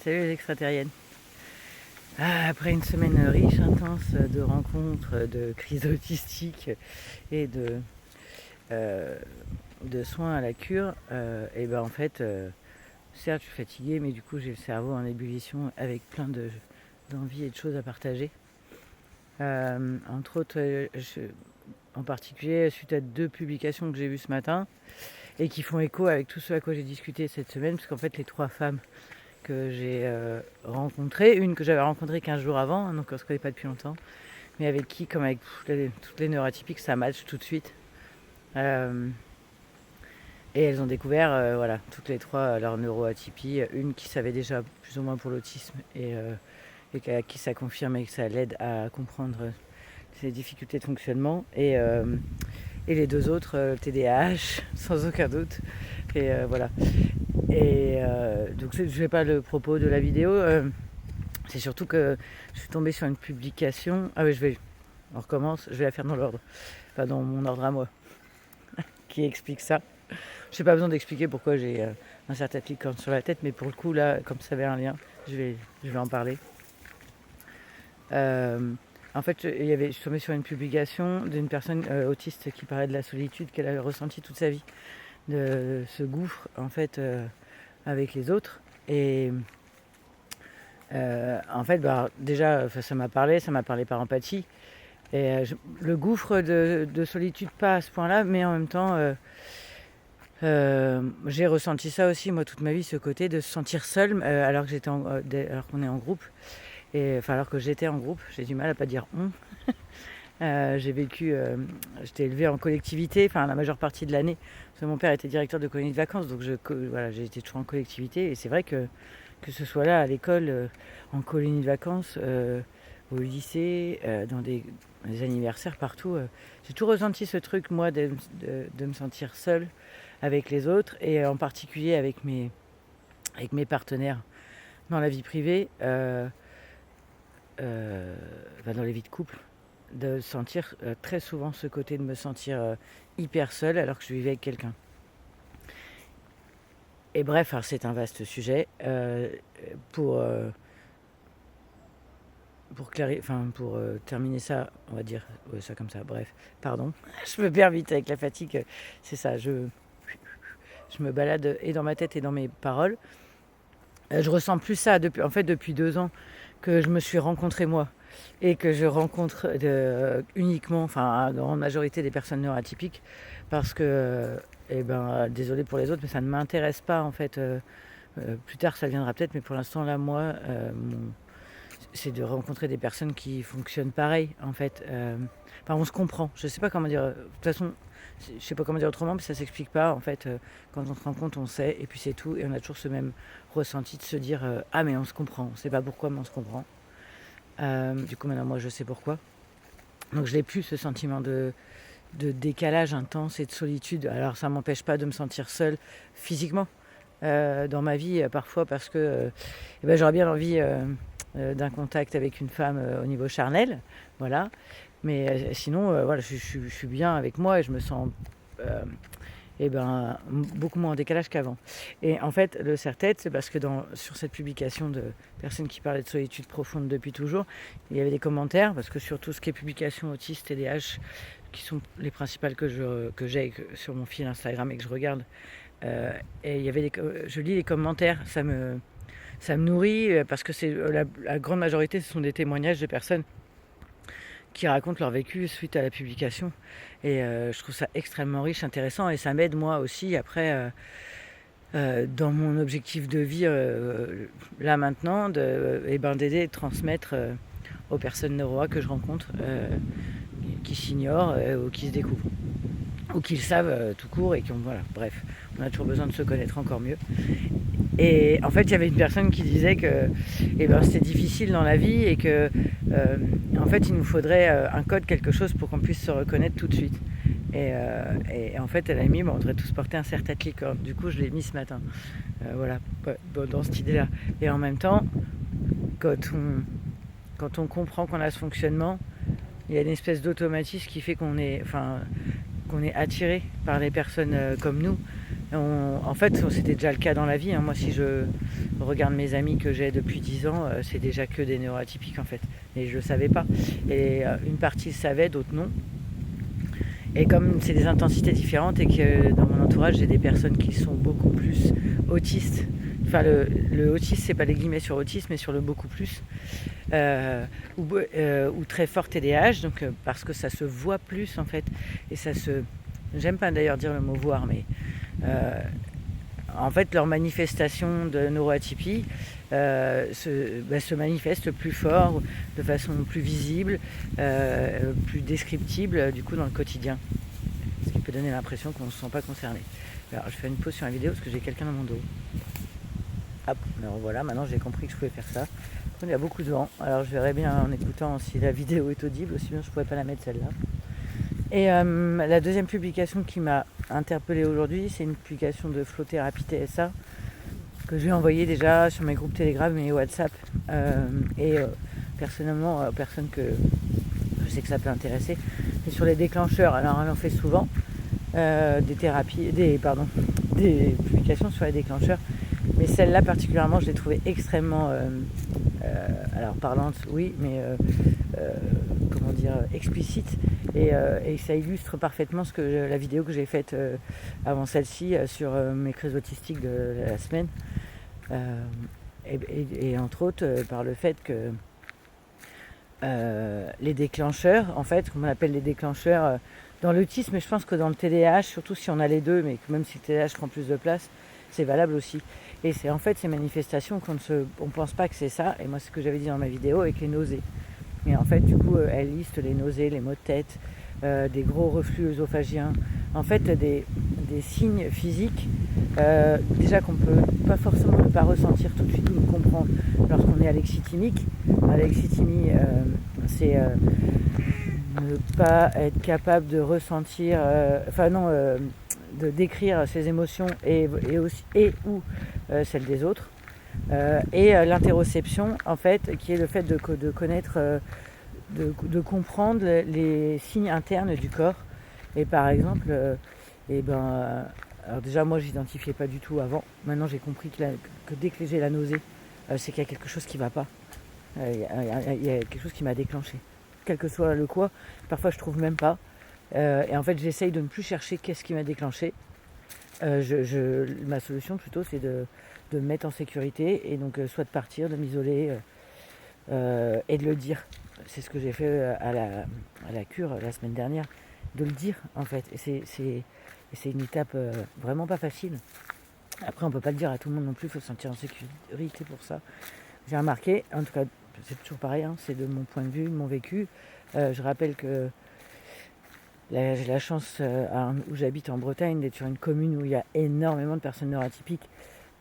Salut les extraterriennes. Après une semaine riche, intense de rencontres, de crises autistiques et euh, de soins à la cure, et ben en fait, certes je suis fatiguée, mais du coup j'ai le cerveau en ébullition avec d'envie et de choses à partager. Entre autres, en particulier suite à 2 publications que j'ai vues ce matin et qui font écho avec tout ce à quoi j'ai discuté cette semaine, parce qu'en fait les 3 femmes que j'ai rencontré, une que j'avais rencontrée 15 jours avant, donc on ne se connaît pas depuis longtemps, mais avec qui, comme avec toutes les neuroatypiques, ça match tout de suite. Euh, et elles ont découvert, voilà, toutes les 3 leur neuroatypie. Une qui savait déjà plus ou moins pour l'autisme et à qui ça confirme et que ça l'aide à comprendre ses difficultés de fonctionnement. Et les 2 autres, TDAH, sans aucun doute. Et voilà. Et donc je ne fais pas le propos de la vidéo. C'est surtout que je suis tombée sur une publication. Ah oui, on recommence, je vais la faire dans l'ordre. Pas dans mon ordre à moi. Qui explique ça. Je n'ai pas besoin d'expliquer pourquoi j'ai un certain clic sur la tête, mais pour le coup, là, comme ça avait un lien, je vais en parler. En fait, je suis tombée sur une publication d'une personne autiste qui parlait de la solitude qu'elle a ressentie toute sa vie, de ce gouffre, en fait, avec les autres. Et en fait, déjà, ça m'a parlé par empathie. Et le gouffre de solitude, pas à ce point-là, mais en même temps, j'ai ressenti ça aussi, moi, toute ma vie, ce côté de se sentir seule alors qu'on est en groupe. Alors que j'étais en groupe, j'ai du mal à pas dire on. J'étais élevée en collectivité, la majeure partie de l'année. Parce que mon père était directeur de colonie de vacances, donc j'ai été toujours en collectivité. Et c'est vrai que ce soit là, à l'école, en colonie de vacances, au lycée, dans des anniversaires, partout, j'ai toujours ressenti ce truc, moi, de me sentir seule avec les autres, et en particulier avec mes partenaires dans la vie privée, dans les vies de couple, de sentir très souvent ce côté de me sentir hyper seule alors que je vivais avec quelqu'un. Et bref, alors c'est un vaste sujet. Pour terminer ça, on va dire ça comme ça. Bref, pardon, je me perds vite avec la fatigue. C'est ça, je me balade et dans ma tête et dans mes paroles. Je ressens plus ça depuis 2 ans que je me suis rencontrée moi et que je rencontre uniquement, la grande majorité des personnes neuroatypiques, parce que, désolé pour les autres, mais ça ne m'intéresse pas en fait. Plus tard ça viendra peut-être, mais pour l'instant là, moi, c'est de rencontrer des personnes qui fonctionnent pareil en fait. On se comprend. Je sais pas comment dire. De toute façon, je sais pas comment dire autrement, mais ça s'explique pas en fait. Quand on se rend compte, on sait, et puis c'est tout. Et on a toujours ce même ressenti de se dire ah mais on se comprend. On sait pas pourquoi, mais on se comprend. Du coup maintenant moi je sais pourquoi. Donc je n'ai plus ce sentiment de décalage intense et de solitude. Alors ça m'empêche pas de me sentir seule physiquement dans ma vie parfois, parce que j'aurais bien envie d'un contact avec une femme au niveau charnel, voilà. Mais sinon, voilà, je suis bien avec moi et je me sens beaucoup moins en décalage qu'avant. Et en fait, le serre-tête, c'est parce que sur cette publication de personnes qui parlaient de solitude profonde depuis toujours, il y avait des commentaires, parce que sur tout ce qui est publication autiste, TDAH, qui sont les principales que j'ai sur mon fil Instagram et que je regarde, et je lis les commentaires, ça me nourrit, parce que la grande majorité, ce sont des témoignages de personnes qui racontent leur vécu suite à la publication. Et je trouve ça extrêmement riche, intéressant, et ça m'aide moi aussi après dans mon objectif de vie là maintenant, d'aider et de transmettre aux personnes neuroa que je rencontre, qui s'ignorent ou qui se découvrent, ou qui le savent tout court, et bref, on a toujours besoin de se connaître encore mieux. Et en fait, il y avait une personne qui disait que c'était difficile dans la vie, et que en fait, il nous faudrait un code, quelque chose pour qu'on puisse se reconnaître tout de suite. Et en fait, elle a mis, on devrait tous porter un serre-tête licorne. Du coup, je l'ai mis ce matin. Voilà, dans cette idée-là. Et en même temps, quand on comprend qu'on a ce fonctionnement, il y a une espèce d'automatisme qui fait qu'on est attiré par les personnes comme nous, En fait, c'était déjà le cas dans la vie. Moi, si je regarde mes amis que j'ai depuis 10 ans, c'est déjà que des neuroatypiques en fait. Et je le savais pas. Et une partie le savait, d'autres non. Et comme c'est des intensités différentes et que dans mon entourage, j'ai des personnes qui sont beaucoup plus autistes. Enfin, le autisme, c'est pas les guillemets sur autisme, mais sur le beaucoup plus. Ou très fort TDAH, donc parce que ça se voit plus en fait. Et ça se... J'aime pas d'ailleurs dire le mot voir, mais... en fait, leur manifestation de neuroatypie se manifeste plus fort, de façon plus visible, plus descriptible, du coup, dans le quotidien. Ce qui peut donner l'impression qu'on ne se sent pas concerné. Alors, je fais une pause sur la vidéo parce que j'ai quelqu'un dans mon dos. Hop, alors voilà, maintenant j'ai compris que je pouvais faire ça. Il y a beaucoup de vent, alors je verrai bien en écoutant si la vidéo est audible, aussi bien je ne pourrais pas la mettre celle-là. Et la deuxième publication qui m'a interpellée aujourd'hui, c'est une publication de Flow-Thérapie TSA que je lui ai envoyée déjà sur mes groupes Telegram et WhatsApp. Personnellement, aux personnes que je sais que ça peut intéresser, c'est sur les déclencheurs. Alors elle en fait souvent des publications sur les déclencheurs. Mais celle-là particulièrement, je l'ai trouvée extrêmement alors parlante, oui, mais comment dire, explicite. Et ça illustre parfaitement la vidéo que j'ai faite avant celle-ci sur mes crises autistiques de la semaine. Et entre autres par le fait que les déclencheurs, en fait, comme on appelle les déclencheurs dans l'autisme, mais je pense que dans le TDAH, surtout si on a les deux, mais même si le TDAH prend plus de place, c'est valable aussi. Et c'est en fait ces manifestations qu'on ne pense pas que c'est ça. Et moi, ce que j'avais dit dans ma vidéo avec les nausées. Mais en fait, du coup, elle liste les nausées, les maux de tête, des gros reflux œsophagiens. En fait, des signes physiques, déjà qu'on ne peut pas forcément ne pas ressentir tout de suite ou le comprendre lorsqu'on est alexithymique. Alexithymie, c'est ne pas être capable de ressentir, de décrire ses émotions et ou celles des autres. Et l'interoception, en fait, qui est le fait de connaître, de comprendre les signes internes du corps. Et par exemple, alors déjà moi j'identifiais pas du tout avant. Maintenant j'ai compris que dès que j'ai la nausée, c'est qu'il y a quelque chose qui va pas. Il y a quelque chose qui m'a déclenché. Quel que soit le quoi, parfois je trouve même pas. Et en fait j'essaye de ne plus chercher qu'est-ce qui m'a déclenché. Ma solution plutôt c'est de me mettre en sécurité et donc soit de partir, de m'isoler et de le dire. C'est ce que j'ai fait à la cure la semaine dernière, de le dire en fait. Et c'est une étape vraiment pas facile. Après on peut pas le dire à tout le monde non plus, il faut se sentir en sécurité pour ça. J'ai remarqué, en tout cas c'est toujours pareil, hein, c'est de mon point de vue, de mon vécu. Je rappelle que j'ai la chance où j'habite en Bretagne d'être sur une commune où il y a énormément de personnes neuroatypiques.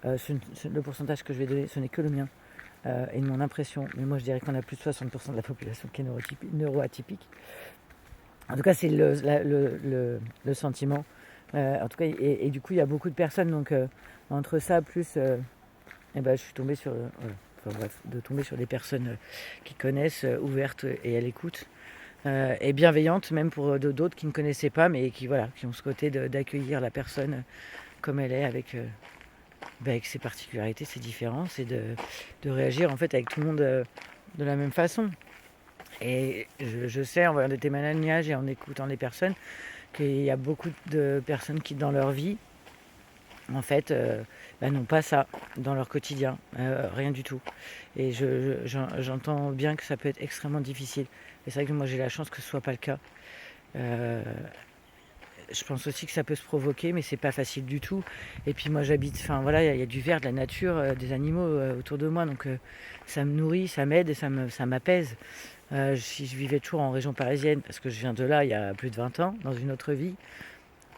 Le pourcentage que je vais donner, ce n'est que le mien et de mon impression. Mais moi, je dirais qu'on a plus de 60% de la population qui est neuroatypique. En tout cas, c'est le sentiment. En tout cas, et du coup, il y a beaucoup de personnes. Donc, entre ça, plus, je suis tombée sur... de tomber sur des personnes qui connaissent, ouvertes et à l'écoute. Et bienveillantes, même pour d'autres qui ne connaissaient pas, mais qui ont ce côté d'accueillir la personne comme elle est, avec ses particularités, ses différences, et de réagir en fait avec tout le monde de la même façon. Et je sais, en voyant des témoignages et en écoutant les personnes, qu'il y a beaucoup de personnes qui, dans leur vie, en fait, n'ont pas ça dans leur quotidien, rien du tout. Et j'entends bien que ça peut être extrêmement difficile. Et c'est vrai que moi j'ai la chance que ce soit pas le cas. Je pense aussi que ça peut se provoquer, mais c'est pas facile du tout. Et puis moi j'habite, il y a du vert, de la nature, des animaux autour de moi, donc ça me nourrit, ça m'aide et ça m'apaise. Si je vivais toujours en région parisienne, parce que je viens de là il y a plus de 20 ans, dans une autre vie,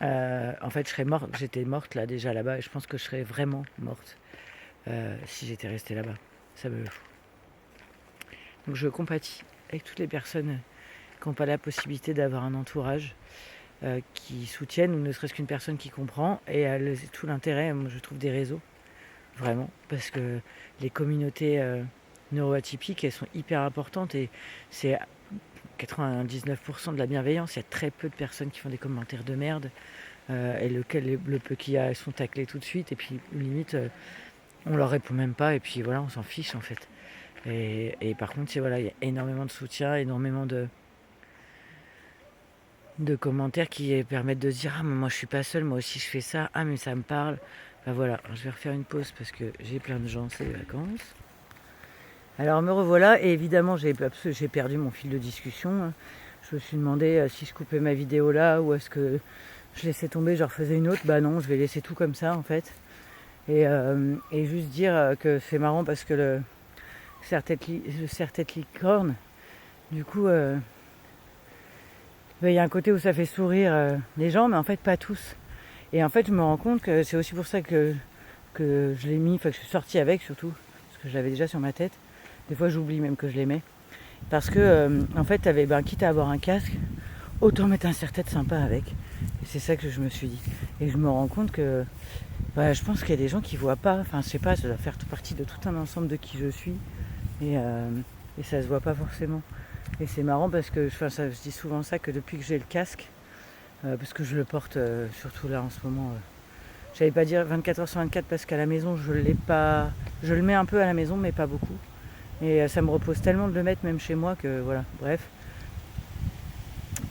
en fait j'étais morte là déjà là-bas, et je pense que je serais vraiment morte si j'étais restée là-bas. Donc je compatis avec toutes les personnes qui n'ont pas la possibilité d'avoir un entourage qui soutiennent, ou ne serait-ce qu'une personne qui comprend. Et tout l'intérêt, moi, je trouve, des réseaux, vraiment, parce que les communautés neuroatypiques, elles sont hyper importantes, et c'est 99% de la bienveillance. Il y a très peu de personnes qui font des commentaires de merde. et le peu qu'il y a, ils sont taclés tout de suite. Et puis limite, on leur répond même pas. Et puis voilà, on s'en fiche en fait. Et par contre, voilà, il y a énormément de soutien, énormément de commentaires qui permettent de se dire ah mais moi je suis pas seule, moi aussi je fais ça, ah mais ça me parle. Ben voilà, je vais refaire une pause parce que j'ai plein de gens, c'est les vacances. Alors me revoilà et évidemment j'ai perdu mon fil de discussion. Je me suis demandé si je coupais ma vidéo là ou est-ce que je laissais tomber, je refaisais une autre. Bah non, je vais laisser tout comme ça en fait. Et juste dire que c'est marrant parce que le serre-tête licorne, du coup, il y a un côté où ça fait sourire les gens, mais en fait pas tous. Et en fait je me rends compte que c'est aussi pour ça que je l'ai mis, enfin que je suis sortie avec surtout, parce que je l'avais déjà sur ma tête. Des fois j'oublie même que je l'aimais. Parce que en fait quitte à avoir un casque, autant mettre un serre-tête sympa avec. Et c'est ça que je me suis dit. Et je me rends compte que je pense qu'il y a des gens qui voient pas, enfin je sais pas, ça doit faire partie de tout un ensemble de qui je suis. Et ça se voit pas forcément. Et c'est marrant parce que je dis souvent ça que depuis que j'ai le casque, parce que je le porte surtout là en ce moment. J'allais pas dire 24h sur 24 parce qu'à la maison je l'ai pas. Je le mets un peu à la maison mais pas beaucoup. Et ça me repose tellement de le mettre même chez moi que voilà, bref.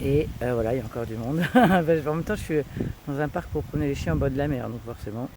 Et voilà, il y a encore du monde. En même temps je suis dans un parc pour promener les chiens en bas de la mer, donc forcément.